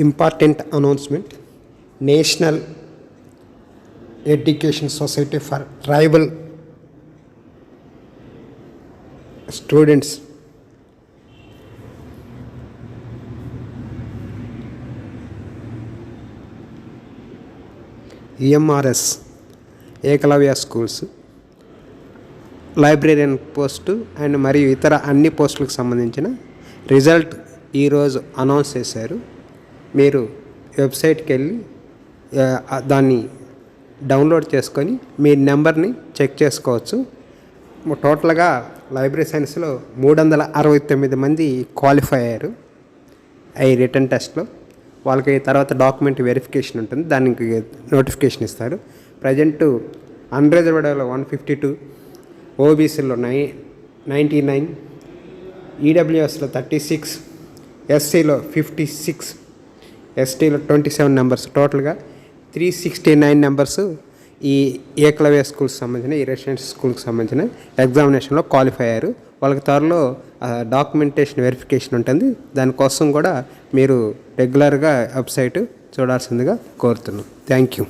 Important announcement. National Education Society for Tribal Students EMRS Eklavya schools librarian post and మరియు ఇతర అన్ని పోస్టులకు సంబంధించిన రిజల్ట్ ఈరోజు అనౌన్స్ చేశారు. మీరు వెబ్సైట్కి వెళ్ళి దాన్ని డౌన్లోడ్ చేసుకొని మీ నెంబర్ని చెక్ చేసుకోవచ్చు. టోటల్గా లైబ్రరీ సైన్స్లో 369 మంది క్వాలిఫై అయ్యారు ఈ రిటర్న్ టెస్ట్లో. వాళ్ళకి తర్వాత డాక్యుమెంట్ వెరిఫికేషన్ ఉంటుంది, దానికి నోటిఫికేషన్ ఇస్తారు. ప్రజెంట్ అన్రిజర్వ్డ్లో 152, ఓబీసీలో 99, ఈడబ్ల్యూఎస్లో 36, ఎస్సీలో 56, ఎస్టీలో 27 నెంబర్స్, టోటల్గా 369 నెంబర్స్ ఈ ఏకలవ్య స్కూల్స్ సంబంధించిన ఈ రెసిడెన్షియల్ స్కూల్కి సంబంధించిన ఎగ్జామినేషన్లో క్వాలిఫై అయ్యారు. వాళ్ళకి త్వరలో డాక్యుమెంటేషన్ వెరిఫికేషన్ ఉంటుంది. దానికోసం కూడా మీరు రెగ్యులర్గా వెబ్సైట్ చూడాల్సిందిగా కోరుతున్నాం. Thank you.